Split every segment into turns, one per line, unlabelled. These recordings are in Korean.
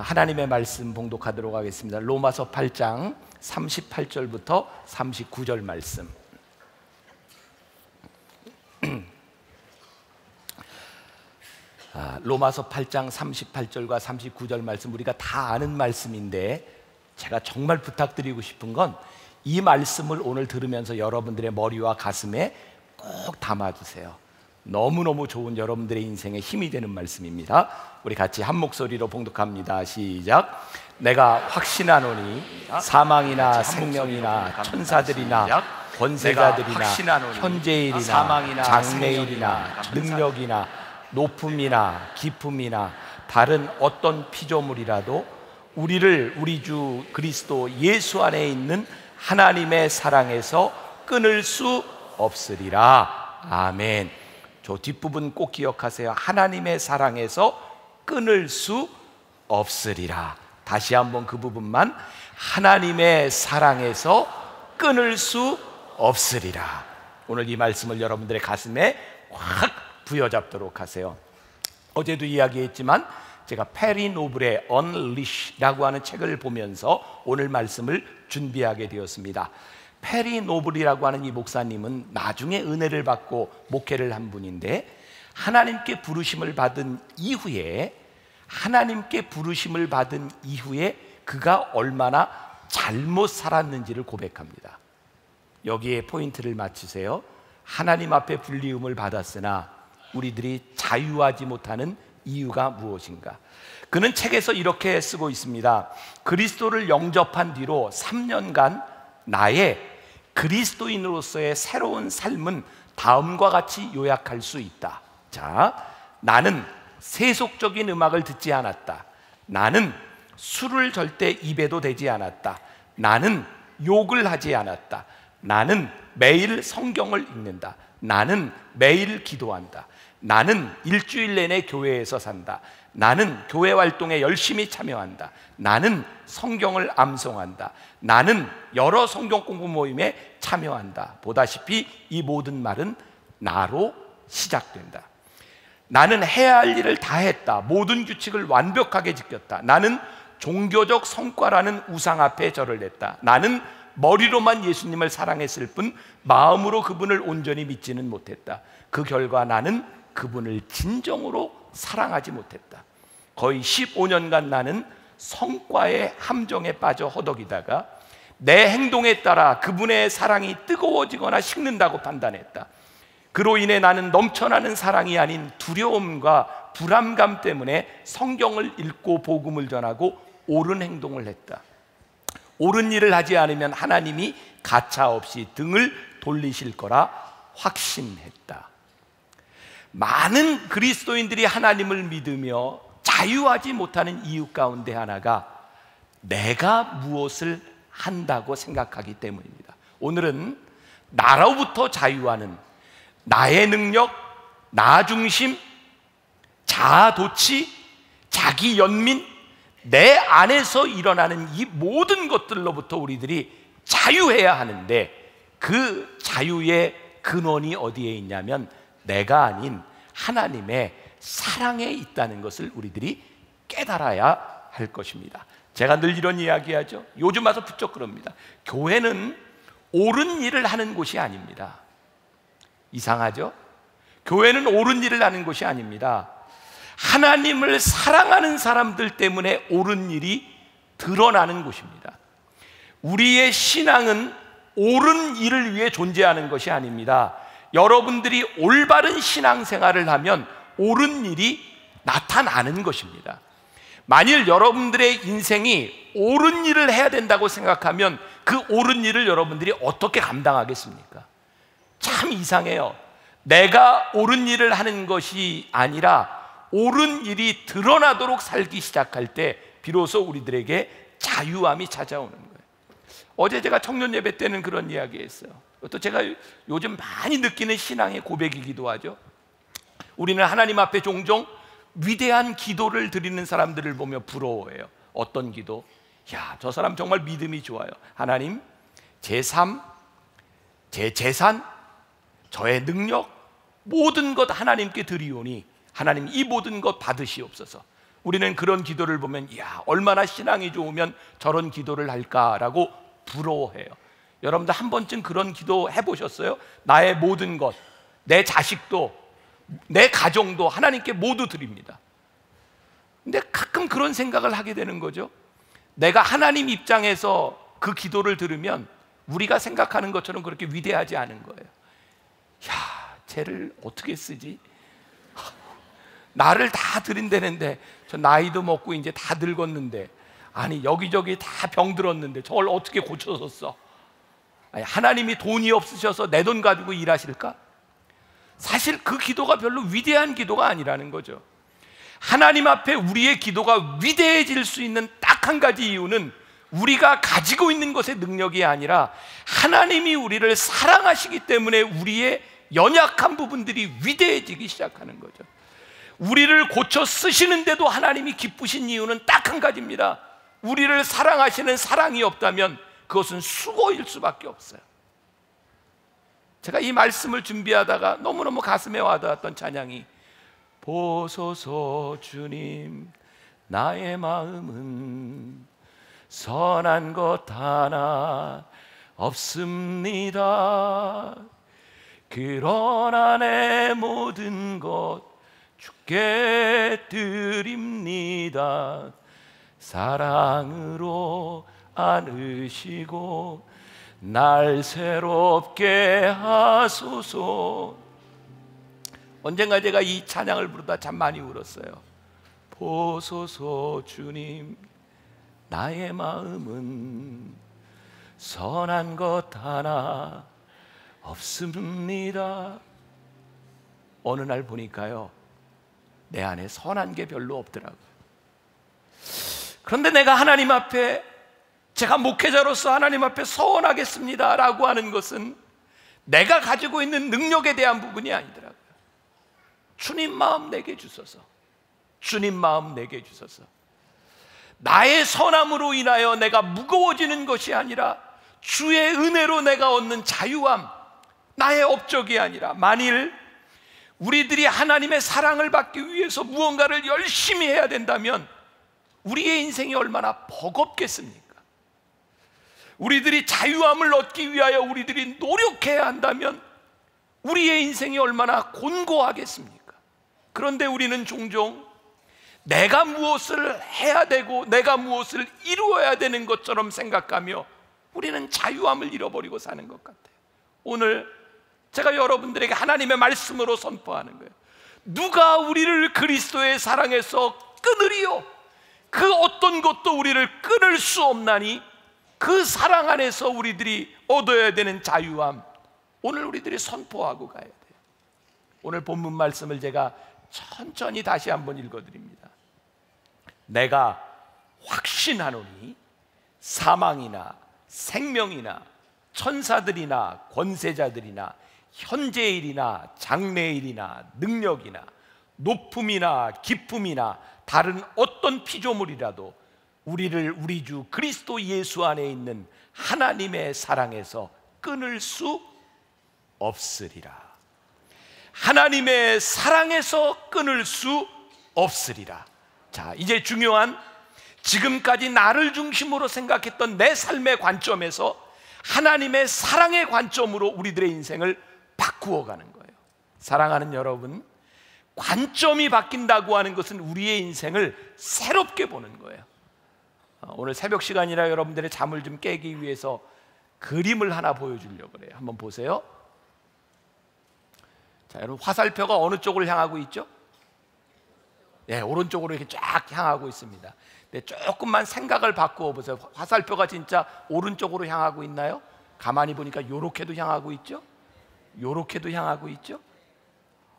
하나님의 말씀 봉독하도록 하겠습니다. 로마서 8장 38절부터 39절 말씀. 로마서 8장 38절과 39절 말씀, 우리가 다 아는 말씀인데 제가 정말 부탁드리고 싶은 건 이 말씀을 오늘 들으면서 여러분들의 머리와 가슴에 꼭 담아주세요. 너무너무 좋은 여러분들의 인생에 힘이 되는 말씀입니다. 우리 같이 한 목소리로 봉독합니다. 시작. 내가 확신하노니 사망이나 생명이나 천사들이나 권세자들이나 현재일이나 장래일이나 능력이나 높음이나 깊음이나 다른 어떤 피조물이라도 우리를 우리 주 그리스도 예수 안에 있는 하나님의 사랑에서 끊을 수 없으리라. 아멘. 저 뒷부분 꼭 기억하세요. 하나님의 사랑에서 끊을 수 없으리라. 다시 한번 그 부분만, 하나님의 사랑에서 끊을 수 없으리라. 오늘 이 말씀을 여러분들의 가슴에 확 부여잡도록 하세요. 어제도 이야기했지만 제가 페리 노블의 Unleash라고 하는 책을 보면서 오늘 말씀을 준비하게 되었습니다. 페리 노블이라고 하는 이 목사님은 나중에 은혜를 받고 목회를 한 분인데, 하나님께 부르심을 받은 이후에 그가 얼마나 잘못 살았는지를 고백합니다. 여기에 포인트를 맞추세요. 하나님 앞에 불리움을 받았으나 우리들이 자유하지 못하는 이유가 무엇인가? 그는 책에서 이렇게 쓰고 있습니다. 그리스도를 영접한 뒤로 3년간 나의 그리스도인으로서의 새로운 삶은 다음과 같이 요약할 수 있다. 자, 나는 세속적인 음악을 듣지 않았다. 나는 술을 절대 입에도 대지 않았다. 나는 욕을 하지 않았다. 나는 매일 성경을 읽는다. 나는 매일 기도한다. 나는 일주일 내내 교회에서 산다. 나는 교회 활동에 열심히 참여한다. 나는 성경을 암송한다. 나는 여러 성경 공부 모임에 참여한다. 보다시피 이 모든 말은 나로 시작된다. 나는 해야 할 일을 다 했다. 모든 규칙을 완벽하게 지켰다. 나는 종교적 성과라는 우상 앞에 절을 냈다. 나는 머리로만 예수님을 사랑했을 뿐 마음으로 그분을 온전히 믿지는 못했다. 그 결과 나는 그분을 진정으로 사랑하지 못했다. 거의 15년간 나는 성과의 함정에 빠져 허덕이다가 내 행동에 따라 그분의 사랑이 뜨거워지거나 식는다고 판단했다. 그로 인해 나는 넘쳐나는 사랑이 아닌 두려움과 불안감 때문에 성경을 읽고 복음을 전하고 옳은 행동을 했다. 옳은 일을 하지 않으면 하나님이 가차없이 등을 돌리실 거라 확신했다. 많은 그리스도인들이 하나님을 믿으며 자유하지 못하는 이유 가운데 하나가 내가 무엇을 한다고 생각하기 때문입니다. 오늘은 나로부터 자유하는, 나의 능력, 나 중심, 자아도취, 자기 연민, 내 안에서 일어나는 이 모든 것들로부터 우리들이 자유해야 하는데, 그 자유의 근원이 어디에 있냐면 내가 아닌 하나님의 사랑에 있다는 것을 우리들이 깨달아야 할 것입니다. 제가 늘 이런 이야기하죠. 요즘 와서 부쩍 그럽니다. 교회는 옳은 일을 하는 곳이 아닙니다. 이상하죠? 교회는 옳은 일을 하는 곳이 아닙니다. 하나님을 사랑하는 사람들 때문에 옳은 일이 드러나는 곳입니다. 우리의 신앙은 옳은 일을 위해 존재하는 것이 아닙니다. 여러분들이 올바른 신앙생활을 하면 옳은 일이 나타나는 것입니다. 만일 여러분들의 인생이 옳은 일을 해야 된다고 생각하면 그 옳은 일을 여러분들이 어떻게 감당하겠습니까? 참 이상해요. 내가 옳은 일을 하는 것이 아니라 옳은 일이 드러나도록 살기 시작할 때 비로소 우리들에게 자유함이 찾아오는 거예요. 어제 제가 청년 예배 때는 그런 이야기 했어요. 또 제가 요즘 많이 느끼는 신앙의 고백이기도 하죠. 우리는 하나님 앞에 종종 위대한 기도를 드리는 사람들을 보며 부러워해요. 어떤 기도? 야, 저 사람 정말 믿음이 좋아요. 하나님, 제 삶, 제 재산, 저의 능력 모든 것 하나님께 드리오니 하나님 이 모든 것 받으시옵소서. 우리는 그런 기도를 보면 이야, 얼마나 신앙이 좋으면 저런 기도를 할까라고 부러워해요. 여러분들 한 번쯤 그런 기도 해보셨어요? 나의 모든 것, 내 자식도 내 가정도 하나님께 모두 드립니다. 근데 가끔 그런 생각을 하게 되는 거죠. 내가 하나님 입장에서 그 기도를 들으면 우리가 생각하는 것처럼 그렇게 위대하지 않은 거예요. 야, 쟤를 어떻게 쓰지? 나를 다 드린다는데, 저 나이도 먹고 이제 다 늙었는데, 아니 여기저기 다 병들었는데 저걸 어떻게 고쳐서 써? 아니, 하나님이 돈이 없으셔서 내 돈 가지고 일하실까? 사실 그 기도가 별로 위대한 기도가 아니라는 거죠. 하나님 앞에 우리의 기도가 위대해질 수 있는 딱 한 가지 이유는 우리가 가지고 있는 것의 능력이 아니라 하나님이 우리를 사랑하시기 때문에 우리의 연약한 부분들이 위대해지기 시작하는 거죠. 우리를 고쳐 쓰시는데도 하나님이 기쁘신 이유는 딱 한 가지입니다. 우리를 사랑하시는 사랑이 없다면 그것은 수고일 수밖에 없어요. 제가 이 말씀을 준비하다가 너무너무 가슴에 와닿았던 찬양이 보소서 주님, 나의 마음은 선한 것 하나 없습니다. 그러나 내 모든 것 주께 드립니다. 사랑으로 안으시고 날 새롭게 하소서. 언젠가 제가 이 찬양을 부르다 참 많이 울었어요. 보소서 주님, 나의 마음은 선한 것 하나 없습니다. 어느 날 보니까요, 내 안에 선한 게 별로 없더라고요. 그런데 내가 하나님 앞에, 제가 목회자로서 하나님 앞에 서원하겠습니다 라고 하는 것은 내가 가지고 있는 능력에 대한 부분이 아니더라고요. 주님 마음 내게 주소서. 주님 마음 내게 주소서. 나의 선함으로 인하여 내가 무거워지는 것이 아니라 주의 은혜로 내가 얻는 자유함, 나의 업적이 아니라, 만일 우리들이 하나님의 사랑을 받기 위해서 무언가를 열심히 해야 된다면 우리의 인생이 얼마나 버겁겠습니까? 우리들이 자유함을 얻기 위하여 우리들이 노력해야 한다면 우리의 인생이 얼마나 곤고하겠습니까? 그런데 우리는 종종 내가 무엇을 해야 되고 내가 무엇을 이루어야 되는 것처럼 생각하며 우리는 자유함을 잃어버리고 사는 것 같아요. 오늘 제가 여러분들에게 하나님의 말씀으로 선포하는 거예요. 누가 우리를 그리스도의 사랑에서 끊으리요? 그 어떤 것도 우리를 끊을 수 없나니 그 사랑 안에서 우리들이 얻어야 되는 자유함, 오늘 우리들이 선포하고 가야 돼요. 오늘 본문 말씀을 제가 천천히 다시 한번 읽어드립니다. 내가 확신하노니 사망이나 생명이나 천사들이나 권세자들이나 현재일이나 장래일이나 능력이나 높음이나 깊음이나 다른 어떤 피조물이라도 우리를 우리 주 그리스도 예수 안에 있는 하나님의 사랑에서 끊을 수 없으리라. 하나님의 사랑에서 끊을 수 없으리라. 자, 이제 중요한, 지금까지 나를 중심으로 생각했던 내 삶의 관점에서 하나님의 사랑의 관점으로 우리들의 인생을 바꾸어 가는 거예요. 사랑하는 여러분, 관점이 바뀐다고 하는 것은 우리의 인생을 새롭게 보는 거예요. 오늘 새벽 시간이라 여러분들의 잠을 좀 깨기 위해서 그림을 하나 보여주려고 그래요. 한번 보세요. 자, 여러분, 화살표가 어느 쪽을 향하고 있죠? 네, 오른쪽으로 이렇게 쫙 향하고 있습니다. 네, 조금만 생각을 바꾸어 보세요. 화살표가 진짜 오른쪽으로 향하고 있나요? 가만히 보니까 요렇게도 향하고 있죠? 요렇게도 향하고 있죠?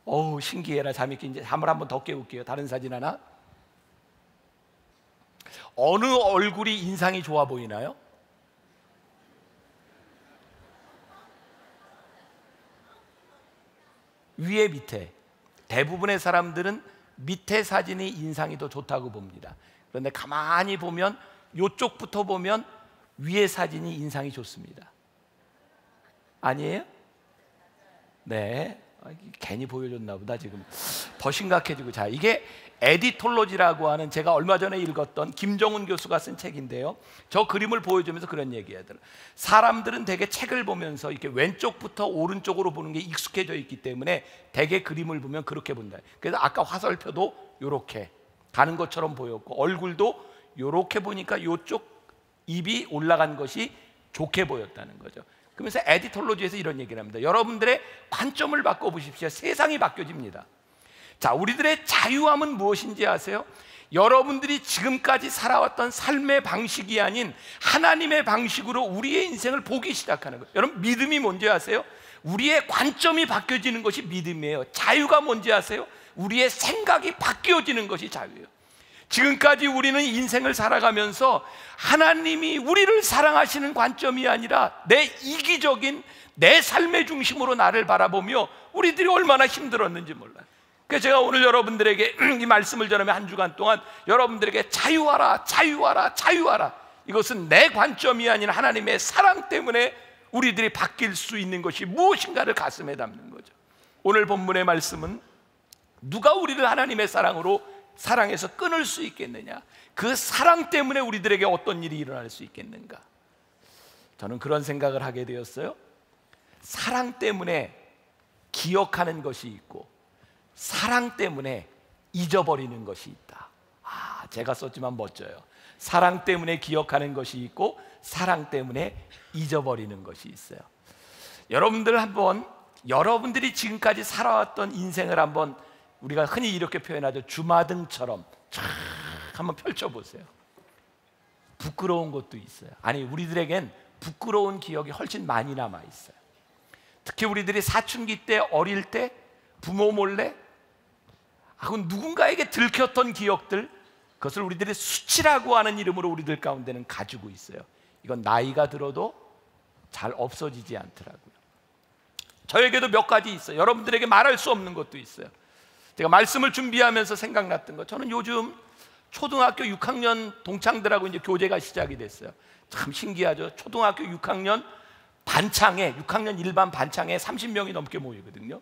어우, 신기해라. 잠이 이제 잠을 한번 더 깨울게요. 다른 사진 하나. 어느 얼굴이 인상이 좋아 보이나요? 위에 밑에. 대부분의 사람들은 밑에 사진이 인상이 더 좋다고 봅니다. 그런데 가만히 보면, 이쪽부터 보면 위에 사진이 인상이 좋습니다. 아니에요? 네, 괜히 보여줬나 보다. 지금 더 심각해지고. 자, 이게 에디톨로지라고 하는, 제가 얼마 전에 읽었던 김정훈 교수가 쓴 책인데요, 저 그림을 보여주면서 그런 얘기하더라고요. 사람들은 대개 책을 보면서 이렇게 왼쪽부터 오른쪽으로 보는 게 익숙해져 있기 때문에 대개 그림을 보면 그렇게 본다. 그래서 아까 화살표도 이렇게 가는 것처럼 보였고, 얼굴도 이렇게 보니까 이쪽 입이 올라간 것이 좋게 보였다는 거죠. 그러면서 에디톨로지에서 이런 얘기를 합니다. 여러분들의 관점을 바꿔보십시오. 세상이 바뀌어집니다. 자, 우리들의 자유함은 무엇인지 아세요? 여러분들이 지금까지 살아왔던 삶의 방식이 아닌 하나님의 방식으로 우리의 인생을 보기 시작하는 거예요. 여러분, 믿음이 뭔지 아세요? 우리의 관점이 바뀌어지는 것이 믿음이에요. 자유가 뭔지 아세요? 우리의 생각이 바뀌어지는 것이 자유예요. 지금까지 우리는 인생을 살아가면서 하나님이 우리를 사랑하시는 관점이 아니라 내 이기적인 내 삶의 중심으로 나를 바라보며 우리들이 얼마나 힘들었는지 몰라요. 그래서 제가 오늘 여러분들에게 이 말씀을 전하면 한 주간 동안 여러분들에게 자유하라, 자유하라, 자유하라, 이것은 내 관점이 아닌 하나님의 사랑 때문에 우리들이 바뀔 수 있는 것이 무엇인가를 가슴에 담는 거죠. 오늘 본문의 말씀은 누가 우리를 하나님의 사랑에서 끊을 수 있겠느냐, 그 사랑 때문에 우리들에게 어떤 일이 일어날 수 있겠는가. 저는 그런 생각을 하게 되었어요. 사랑 때문에 기억하는 것이 있고 사랑 때문에 잊어버리는 것이 있다. 제가 썼지만 멋져요. 사랑 때문에 기억하는 것이 있고 사랑 때문에 잊어버리는 것이 있어요. 여러분들 한번, 여러분들이 지금까지 살아왔던 인생을 한번, 우리가 흔히 이렇게 표현하죠, 주마등처럼 쫙 한번 펼쳐보세요. 부끄러운 것도 있어요. 아니, 우리들에겐 부끄러운 기억이 훨씬 많이 남아있어요. 특히 우리들이 사춘기 때, 어릴 때 부모 몰래 누군가에게 들켰던 기억들, 그것을 우리들이 수치라고 하는 이름으로 우리들 가운데는 가지고 있어요. 이건 나이가 들어도 잘 없어지지 않더라고요. 저에게도 몇 가지 있어요. 여러분들에게 말할 수 없는 것도 있어요. 제가 말씀을 준비하면서 생각났던 것, 저는 요즘 초등학교 6학년 동창들하고 이제 교제가 시작이 됐어요. 참 신기하죠. 초등학교 6학년 반창에, 6학년 일반 반창에 30명이 넘게 모이거든요.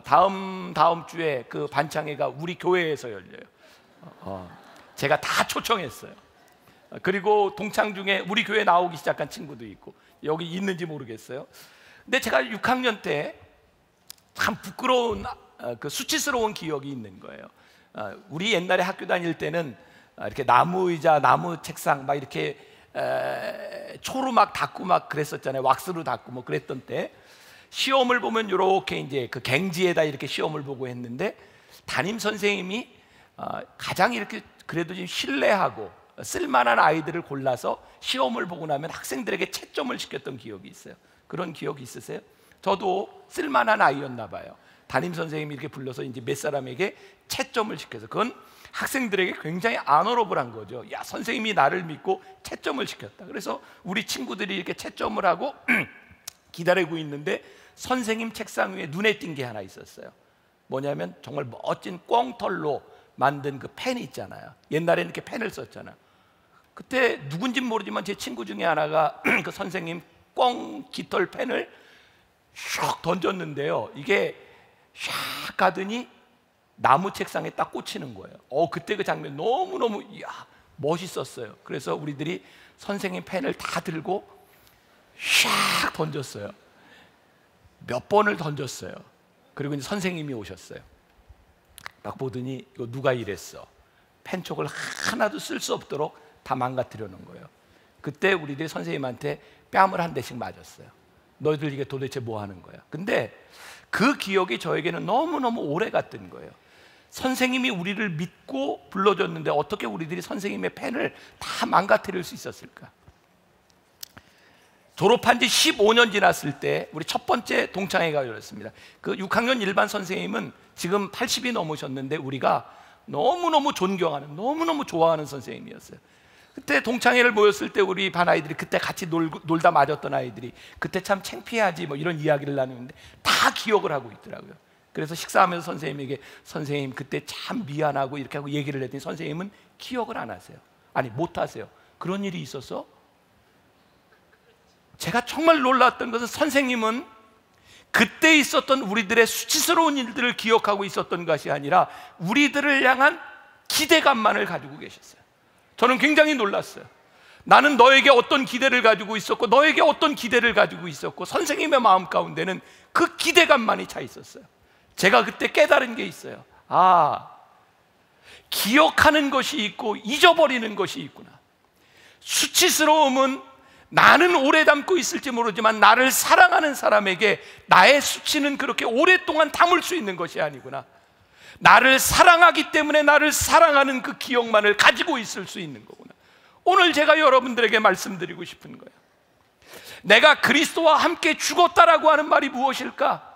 다음 주에 그 반창회가 우리 교회에서 열려요. 제가 다 초청했어요. 그리고 동창 중에 우리 교회 나오기 시작한 친구도 있고, 여기 있는지 모르겠어요. 근데 제가 6학년 때 참 부끄러운, 그 수치스러운 기억이 있는 거예요. 우리 옛날에 학교 다닐 때는 이렇게 나무 의자, 나무 책상 막 이렇게 초로 막 닦고 막 그랬었잖아요. 왁스로 닦고 뭐 그랬던 때, 시험을 보면 이렇게 이제 그 갱지에다 이렇게 시험을 보고 했는데, 담임 선생님이 가장 이렇게 그래도 좀 신뢰하고 쓸만한 아이들을 골라서 시험을 보고 나면 학생들에게 채점을 시켰던 기억이 있어요. 그런 기억이 있으세요? 저도 쓸만한 아이였나 봐요. 담임 선생님이 이렇게 불러서 이제 몇 사람에게 채점을 시켜서, 그건 학생들에게 굉장히 아너러블한 거죠. 야, 선생님이 나를 믿고 채점을 시켰다. 그래서 우리 친구들이 이렇게 채점을 하고 기다리고 있는데, 선생님 책상 위에 눈에 띈 게 하나 있었어요. 뭐냐면 정말 멋진 꽁털로 만든 그 펜이 있잖아요. 옛날에는 이렇게 펜을 썼잖아요. 그때 누군진 모르지만 제 친구 중에 하나가 그 선생님 꽁 깃털 펜을 슉 던졌는데요, 이게 샥 가더니 나무 책상에 딱 꽂히는 거예요. 그때 그 장면 너무너무 멋있었어요. 그래서 우리들이 선생님 펜을 다 들고 샥 던졌어요. 몇 번을 던졌어요. 그리고 이제 선생님이 오셨어요. 막 보더니 이거 누가 이랬어? 펜촉을 하나도 쓸 수 없도록 다 망가뜨려 놓은 거예요. 그때 우리들이 선생님한테 뺨을 한 대씩 맞았어요. 너희들 이게 도대체 뭐 하는 거야? 근데 그 기억이 저에게는 너무너무 오래 갔던 거예요. 선생님이 우리를 믿고 불러줬는데 어떻게 우리들이 선생님의 펜을 다 망가뜨릴 수 있었을까? 졸업한 지 15년 지났을 때 우리 첫 번째 동창회가 열렸습니다. 그 6학년 일반 선생님은 지금 80이 넘으셨는데 우리가 너무너무 존경하는, 너무너무 좋아하는 선생님이었어요. 그때 동창회를 모였을 때 우리 반 아이들이, 그때 같이 놀다 맞았던 아이들이 그때 참 창피하지 뭐 이런 이야기를 나누는데 다 기억을 하고 있더라고요. 그래서 식사하면서 선생님에게, 선생님 그때 참 미안하고 이렇게 하고 얘기를 했더니 선생님은 기억을 안 하세요. 아니, 못 하세요. 그런 일이 있어서 제가 정말 놀랐던 것은, 선생님은 그때 있었던 우리들의 수치스러운 일들을 기억하고 있었던 것이 아니라 우리들을 향한 기대감만을 가지고 계셨어요. 저는 굉장히 놀랐어요. 나는 너에게 어떤 기대를 가지고 있었고 너에게 어떤 기대를 가지고 있었고 선생님의 마음 가운데는 그 기대감만이 차 있었어요. 제가 그때 깨달은 게 있어요. 기억하는 것이 있고 잊어버리는 것이 있구나. 수치스러움은 나는 오래 담고 있을지 모르지만 나를 사랑하는 사람에게 나의 수치는 그렇게 오랫동안 담을 수 있는 것이 아니구나. 나를 사랑하기 때문에 나를 사랑하는 그 기억만을 가지고 있을 수 있는 거구나. 오늘 제가 여러분들에게 말씀드리고 싶은 거예요. 내가 그리스도와 함께 죽었다라고 하는 말이 무엇일까?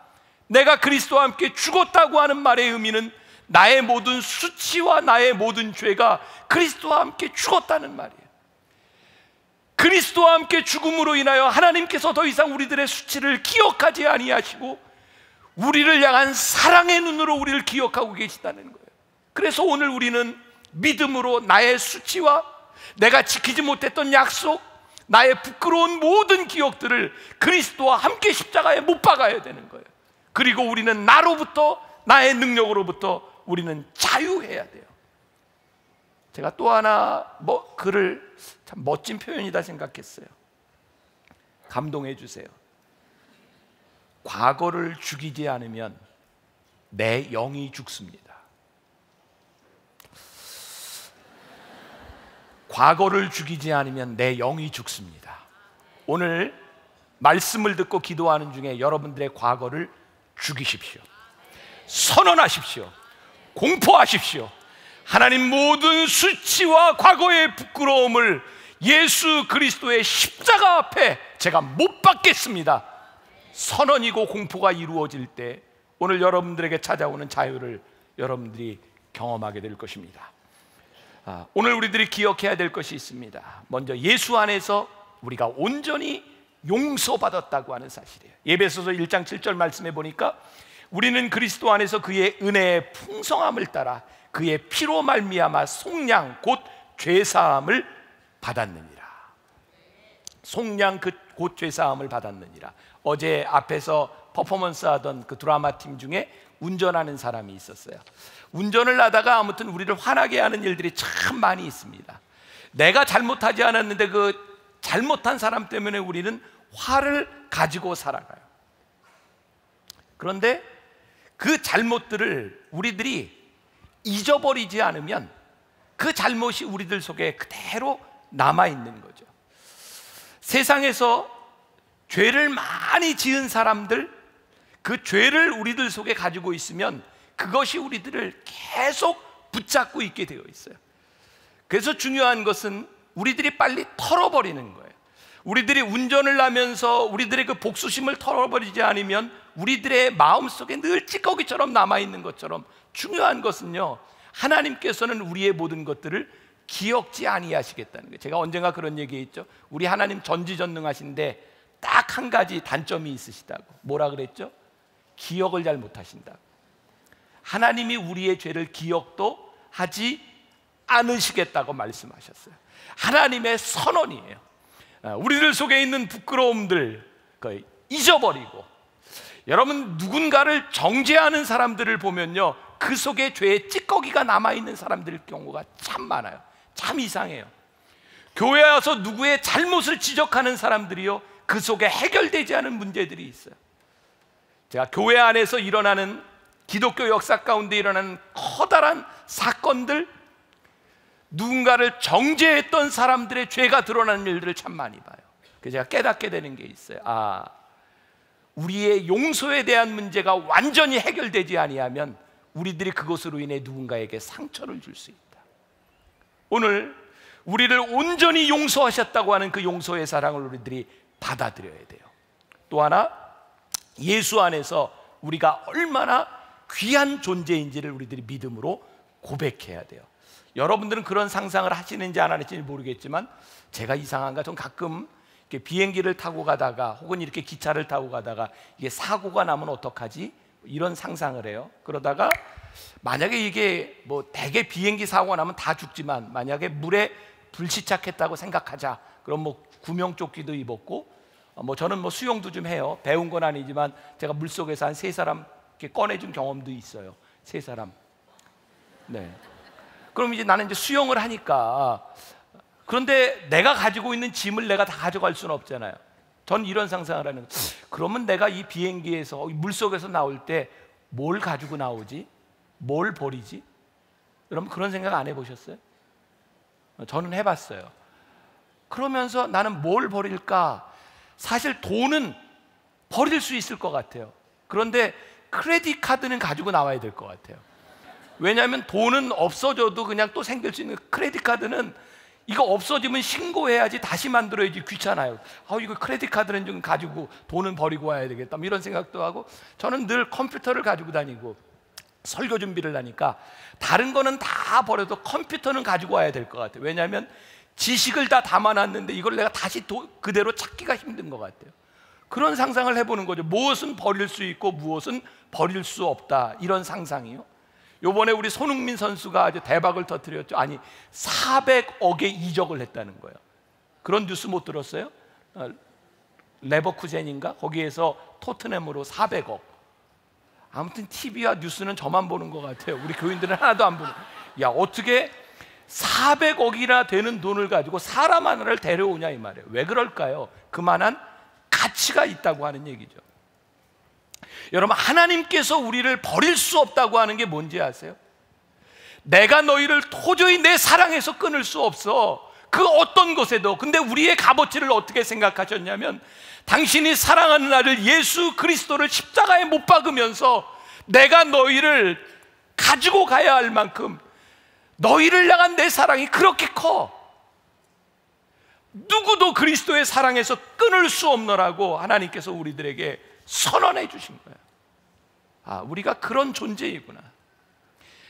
내가 그리스도와 함께 죽었다고 하는 말의 의미는 나의 모든 수치와 나의 모든 죄가 그리스도와 함께 죽었다는 말이에요. 그리스도와 함께 죽음으로 인하여 하나님께서 더 이상 우리들의 수치를 기억하지 아니하시고 우리를 향한 사랑의 눈으로 우리를 기억하고 계시다는 거예요. 그래서 오늘 우리는 믿음으로 나의 수치와 내가 지키지 못했던 약속, 나의 부끄러운 모든 기억들을 그리스도와 함께 십자가에 못 박아야 되는 거예요. 그리고 우리는 나로부터, 나의 능력으로부터 우리는 자유해야 돼요. 제가 또 하나 글을 참 멋진 표현이다 생각했어요. 감동해 주세요. 과거를 죽이지 않으면 내 영이 죽습니다. 과거를 죽이지 않으면 내 영이 죽습니다. 오늘 말씀을 듣고 기도하는 중에 여러분들의 과거를 죽이십시오. 선언하십시오. 공포하십시오. 하나님, 모든 수치와 과거의 부끄러움을 예수 그리스도의 십자가 앞에 제가 못 박겠습니다. 선언이고 공포가 이루어질 때 오늘 여러분들에게 찾아오는 자유를 여러분들이 경험하게 될 것입니다. 오늘 우리들이 기억해야 될 것이 있습니다. 먼저 예수 안에서 우리가 온전히 용서받았다고 하는 사실이에요. 에베소서 1장 7절 말씀에 보니까 우리는 그리스도 안에서 그의 은혜의 풍성함을 따라 그의 피로 말미암아 속량 곧 죄사함을 받았느니라. 속량 곧 죄사함을 받았느니라. 어제 앞에서 퍼포먼스 하던 그 드라마 팀 중에 운전하는 사람이 있었어요. 운전을 하다가 아무튼 우리를 화나게 하는 일들이 참 많이 있습니다. 내가 잘못하지 않았는데 그 잘못한 사람 때문에 우리는 화를 가지고 살아가요. 그런데 그 잘못들을 우리들이 잊어버리지 않으면 그 잘못이 우리들 속에 그대로 남아있는 거죠. 세상에서 죄를 많이 지은 사람들, 그 죄를 우리들 속에 가지고 있으면 그것이 우리들을 계속 붙잡고 있게 되어 있어요. 그래서 중요한 것은 우리들이 빨리 털어버리는 거예요. 우리들이 운전을 하면서 우리들의 그 복수심을 털어버리지 않으면 우리들의 마음속에 늘 찌꺼기처럼 남아있는 것처럼 중요한 것은요, 하나님께서는 우리의 모든 것들을 기억지 아니하시겠다는 거예요. 제가 언젠가 그런 얘기했죠. 우리 하나님 전지전능하신데 딱 한 가지 단점이 있으시다고. 뭐라 그랬죠? 기억을 잘 못하신다. 하나님이 우리의 죄를 기억도 하지 않으시겠다고 말씀하셨어요. 하나님의 선언이에요. 우리들 속에 있는 부끄러움들 잊어버리고, 여러분 누군가를 정죄하는 사람들을 보면요, 그 속에 죄의 찌꺼기가 남아있는 사람들일 경우가 참 많아요. 참 이상해요. 교회에 와서 누구의 잘못을 지적하는 사람들이요, 그 속에 해결되지 않은 문제들이 있어요. 제가 교회 안에서 일어나는, 기독교 역사 가운데 일어나는 커다란 사건들, 누군가를 정죄했던 사람들의 죄가 드러나는 일들을 참 많이 봐요. 그래서 제가 깨닫게 되는 게 있어요. 우리의 용서에 대한 문제가 완전히 해결되지 아니하면 우리들이 그것으로 인해 누군가에게 상처를 줄 수 있다. 오늘 우리를 온전히 용서하셨다고 하는 그 용서의 사랑을 우리들이 받아들여야 돼요. 또 하나, 예수 안에서 우리가 얼마나 귀한 존재인지를 우리들이 믿음으로 고백해야 돼요. 여러분들은 그런 상상을 하시는지 안 하시는지 모르겠지만 제가 이상한가? 전 가끔 이렇게 비행기를 타고 가다가 혹은 이렇게 기차를 타고 가다가 이게 사고가 나면 어떡하지? 이런 상상을 해요. 그러다가 만약에 이게 대개 비행기 사고가 나면 다 죽지만 만약에 물에 불시착했다고 생각하자. 그럼 구명조끼도 입었고 저는 수영도 좀 해요. 배운 건 아니지만 제가 물속에서 한 3사람 이렇게 꺼내준 경험도 있어요. 3사람. 네. 그럼 이제 나는 이제 수영을 하니까, 그런데 내가 가지고 있는 짐을 내가 다 가져갈 수는 없잖아요. 전 이런 상상을 하는 거예요. 그러면 내가 이 비행기에서 물속에서 나올 때 뭘 가지고 나오지? 뭘 버리지? 여러분 그런 생각 안 해보셨어요? 저는 해봤어요. 그러면서 나는 뭘 버릴까? 사실 돈은 버릴 수 있을 것 같아요. 그런데 크레딧 카드는 가지고 나와야 될 것 같아요. 왜냐하면 돈은 없어져도 그냥 또 생길 수 있는, 크레딧 카드는 이거 없어지면 신고해야지 다시 만들어야지 귀찮아요. 이거 크레딧 카드는 좀 가지고 돈은 버리고 와야 되겠다, 이런 생각도 하고. 저는 늘 컴퓨터를 가지고 다니고 설교 준비를 하니까 다른 거는 다 버려도 컴퓨터는 가지고 와야 될 것 같아요. 왜냐하면 지식을 다 담아놨는데 이걸 내가 다시 그대로 찾기가 힘든 것 같아요. 그런 상상을 해보는 거죠. 무엇은 버릴 수 있고 무엇은 버릴 수 없다, 이런 상상이요. 요번에 우리 손흥민 선수가 아주 대박을 터뜨렸죠. 아니 400억의 이적을 했다는 거예요. 그런 뉴스 못 들었어요? 레버쿠젠인가? 거기에서 토트넘으로 400억. 아무튼 TV와 뉴스는 저만 보는 것 같아요. 우리 교인들은 하나도 안 보는. 야, 어떻게 400억이나 되는 돈을 가지고 사람 하나를 데려오냐 이 말이에요. 왜 그럴까요? 그만한 가치가 있다고 하는 얘기죠. 여러분, 하나님께서 우리를 버릴 수 없다고 하는 게 뭔지 아세요? 내가 너희를 도저히 내 사랑에서 끊을 수 없어, 그 어떤 것에도. 근데 우리의 값어치를 어떻게 생각하셨냐면, 당신이 사랑하는 나를, 예수 그리스도를 십자가에 못 박으면서 내가 너희를 가지고 가야 할 만큼 너희를 향한 내 사랑이 그렇게 커, 누구도 그리스도의 사랑에서 끊을 수 없노라고 하나님께서 우리들에게 선언해 주신 거예요. 우리가 그런 존재이구나.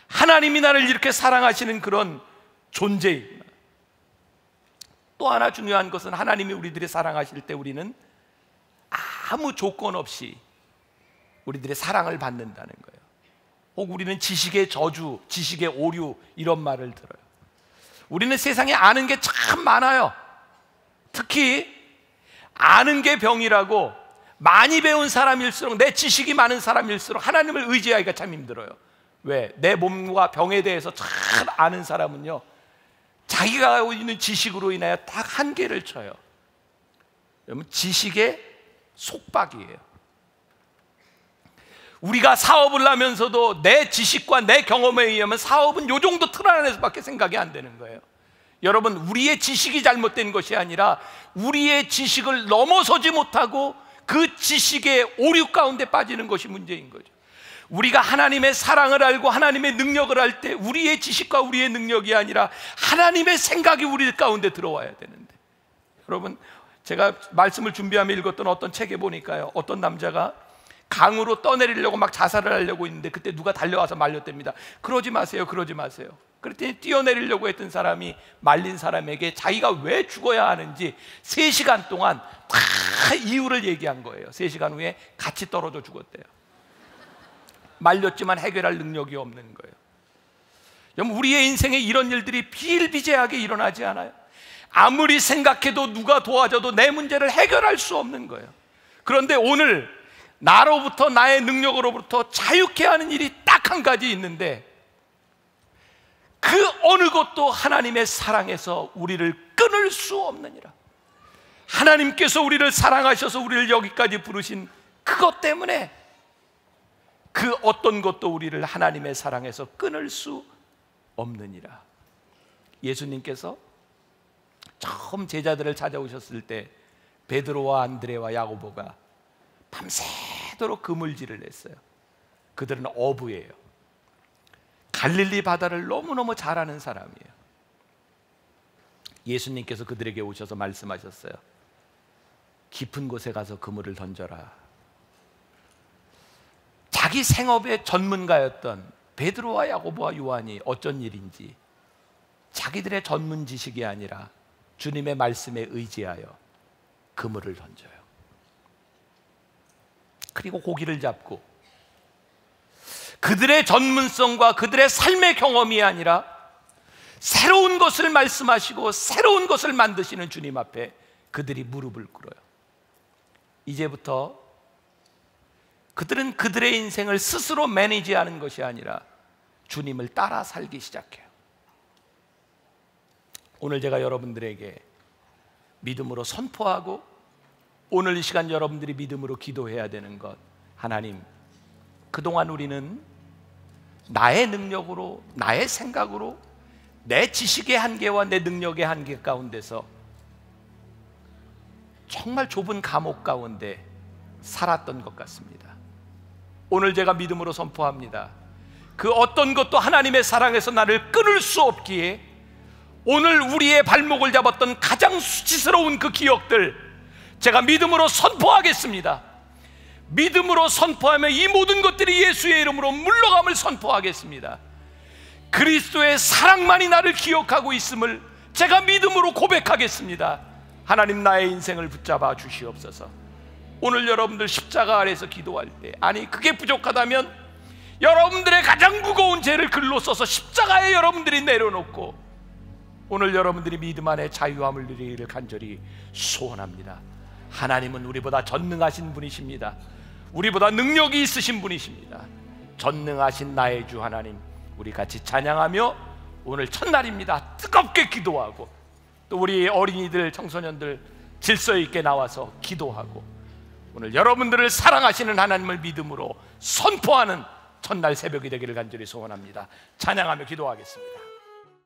하나님이 나를 이렇게 사랑하시는 그런 존재이구나. 또 하나 중요한 것은, 하나님이 우리들이 사랑하실 때 우리는 아무 조건 없이 우리들의 사랑을 받는다는 거예요. 혹 우리는 지식의 저주, 지식의 오류, 이런 말을 들어요. 우리는 세상에 아는 게 참 많아요. 특히 아는 게 병이라고, 많이 배운 사람일수록, 내 지식이 많은 사람일수록 하나님을 의지하기가 참 힘들어요. 왜? 내 몸과 병에 대해서 잘 아는 사람은요, 자기가 가지고 있는 지식으로 인하여 딱 한계를 쳐요. 여러분, 지식의 속박이에요. 우리가 사업을 하면서도 내 지식과 내 경험에 의하면 사업은 요 정도 틀 안에서밖에 생각이 안 되는 거예요. 여러분, 우리의 지식이 잘못된 것이 아니라 우리의 지식을 넘어서지 못하고 그 지식의 오류 가운데 빠지는 것이 문제인 거죠. 우리가 하나님의 사랑을 알고 하나님의 능력을 할 때 우리의 지식과 우리의 능력이 아니라 하나님의 생각이 우리 가운데 들어와야 되는데, 여러분, 제가 말씀을 준비하며 읽었던 어떤 책에 보니까요, 어떤 남자가 강으로 떠내리려고 막 자살을 하려고 있는데 그때 누가 달려와서 말렸답니다. 그러지 마세요, 그러지 마세요. 그랬더니 뛰어내리려고 했던 사람이 말린 사람에게 자기가 왜 죽어야 하는지 3시간 동안 다 이유를 얘기한 거예요. 3시간 후에 같이 떨어져 죽었대요. 말렸지만 해결할 능력이 없는 거예요. 여러분, 우리의 인생에 이런 일들이 비일비재하게 일어나지 않아요? 아무리 생각해도 누가 도와줘도 내 문제를 해결할 수 없는 거예요. 그런데 오늘 나로부터, 나의 능력으로부터 자유케 하는 일이 딱 한 가지 있는데, 그 어느 것도 하나님의 사랑에서 우리를 끊을 수 없느니라. 하나님께서 우리를 사랑하셔서 우리를 여기까지 부르신 그것 때문에 그 어떤 것도 우리를 하나님의 사랑에서 끊을 수 없느니라. 예수님께서 처음 제자들을 찾아오셨을 때 베드로와 안드레와 야고보가 밤새도록 그물질을 했어요. 그들은 어부예요. 갈릴리 바다를 너무너무 잘 아는 사람이에요. 예수님께서 그들에게 오셔서 말씀하셨어요. 깊은 곳에 가서 그물을 던져라. 자기 생업의 전문가였던 베드로와 야고보와 요한이 어쩐 일인지 자기들의 전문 지식이 아니라 주님의 말씀에 의지하여 그물을 던져요. 그리고 고기를 잡고, 그들의 전문성과 그들의 삶의 경험이 아니라 새로운 것을 말씀하시고 새로운 것을 만드시는 주님 앞에 그들이 무릎을 꿇어요. 이제부터 그들은 그들의 인생을 스스로 매니지하는 것이 아니라 주님을 따라 살기 시작해요. 오늘 제가 여러분들에게 믿음으로 선포하고 오늘 이 시간 여러분들이 믿음으로 기도해야 되는 것, 하나님, 그동안 우리는 나의 능력으로, 나의 생각으로, 내 지식의 한계와 내 능력의 한계 가운데서 정말 좁은 감옥 가운데 살았던 것 같습니다. 오늘 제가 믿음으로 선포합니다. 그 어떤 것도 하나님의 사랑에서 나를 끊을 수 없기에 오늘 우리의 발목을 잡았던 가장 수치스러운 그 기억들, 제가 믿음으로 선포하겠습니다. 믿음으로 선포하며 이 모든 것들이 예수의 이름으로 물러감을 선포하겠습니다. 그리스도의 사랑만이 나를 기억하고 있음을 제가 믿음으로 고백하겠습니다. 하나님, 나의 인생을 붙잡아 주시옵소서. 오늘 여러분들 십자가 아래서 기도할 때, 아니 그게 부족하다면 여러분들의 가장 무거운 죄를 글로 써서 십자가에 여러분들이 내려놓고 오늘 여러분들이 믿음 안에 자유함을 누리기를 간절히 소원합니다. 하나님은 우리보다 전능하신 분이십니다. 우리보다 능력이 있으신 분이십니다. 전능하신 나의 주 하나님, 우리 같이 찬양하며 오늘 첫날입니다. 뜨겁게 기도하고 또 우리 어린이들, 청소년들 질서 있게 나와서 기도하고 오늘 여러분들을 사랑하시는 하나님을 믿음으로 선포하는 첫날 새벽이 되기를 간절히 소원합니다. 찬양하며 기도하겠습니다.